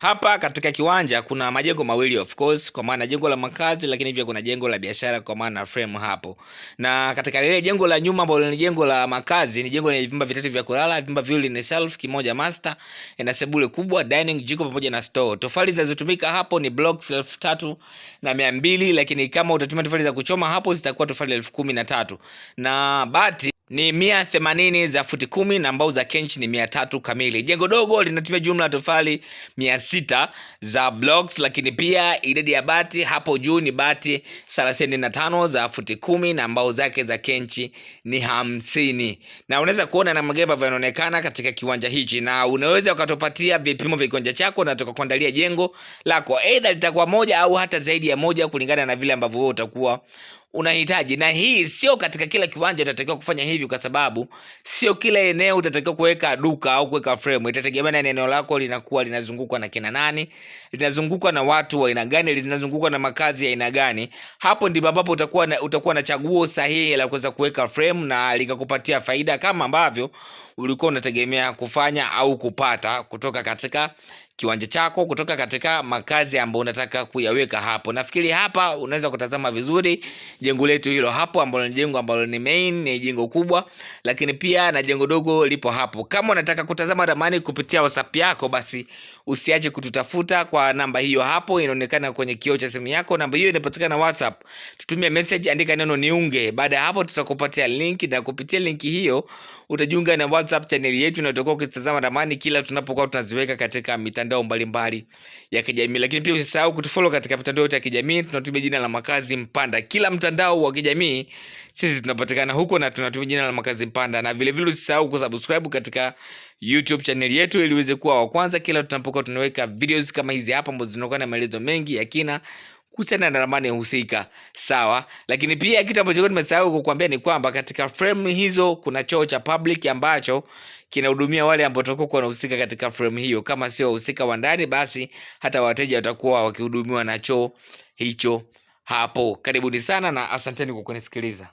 Hapa katika kiwanja kuna majengo mawili of course, kwa maana jengo la makazi, lakini pia kuna jengo la biashara kwa maana frame hapo. Na katika lile jengo la nyuma ambalo ni jengo la makazi, ni jengo lenye vyumba vitatu vya kulala, vyumba viwili ni self, kimoja master, ina sebule kubwa, dining, jiko pamoja na store. Tofali zinazotumika hapo ni blocks 3200, lakini kama utatumia tofali za kuchoma hapo zitakuwa tofali 10013. Na bati ni 180 za futi 10 na mbao za kenchi ni 300 kamili. Jengo dogo linatumia jumla tofali 600 za blocks, lakini pia idadi ya bati hapo juu ni bati 35 za futi 10 na mbao zake za kenchi ni 50. Na unaweza kuona na mageba yanaonekana katika kiwanja hichi, na unaweza ukatopatia vipimo vya kiwanja chako na tukakuandalia jengo lako, either litakuwa moja au hata zaidi ya moja kulingana na vile ambavyo wewe utakuwa unahitaji. Na hii sio katika kila kiwanja utatakiwa kufanya hivi, kwa sababu sio kila eneo utatakiwa kuweka duka au kuweka frame. Itategemea na eneo lako linakuwa linazungukwa na kina nani, linazungukwa na watu wa aina gani, linazungukwa na makazi ya aina gani. Hapo ndipo ambapo utakuwa na chaguo sahihi la kuweza kuweka frame na likakupatia faida kama ambavyo ulikuwa unategemea kufanya au kupata kutoka katika kiwanja chako, kutoka katika makazi ambayo unataka kuyaweka hapo. Nafikiri hapa unaweza kutazama vizuri jengo letu hilo hapo, ambalo ni jengo ambalo ni main, ni jengo kubwa, lakini pia na jengo dogo lipo hapo. Kama unataka kutazama ramani kupitia WhatsApp yako, basi usiache kututafuta kwa namba hiyo hapo inaonekana kwenye kioo cha simu yako. Namba hiyo inapatikana WhatsApp. Tutumie message, andika neno niunge. Baada ya hapo tutakupatia link, na kupitia link hiyo utajiunga na WhatsApp channel yetu, na utakuwa ukitazama ramani kila tunapokuwa tunaziweka katika mitandao mbalimbali ya kijamii. Lakini pia usisahau kutufollow katika mitandao yote ya kijamii. Tunatumia jina la Makazi Mpanda kila mtandao wa kijamii, sisi tunapatikana huko na tunatumia jina la Makazi Mpanda. Na vile vile usisahau kusubscribe katika YouTube channel yetu ili uweze kuwa wa kwanza kila tunapokuwa tunaweka videos kama hizi hapa, ambazo zinakuwa na maelezo mengi ya kina kuhusiana na ramani husika. Sawa, lakini pia kitu ambacho nimesahau kukuambia ni kwamba katika frame hizo kuna choo cha public ambacho kinahudumia wale ambao watakuwa wanahusika katika frame hiyo. Kama sio wahusika wa ndani, basi hata wateja watakuwa wakihudumiwa na choo hicho hapo. Karibuni sana na asanteni kwa kunisikiliza.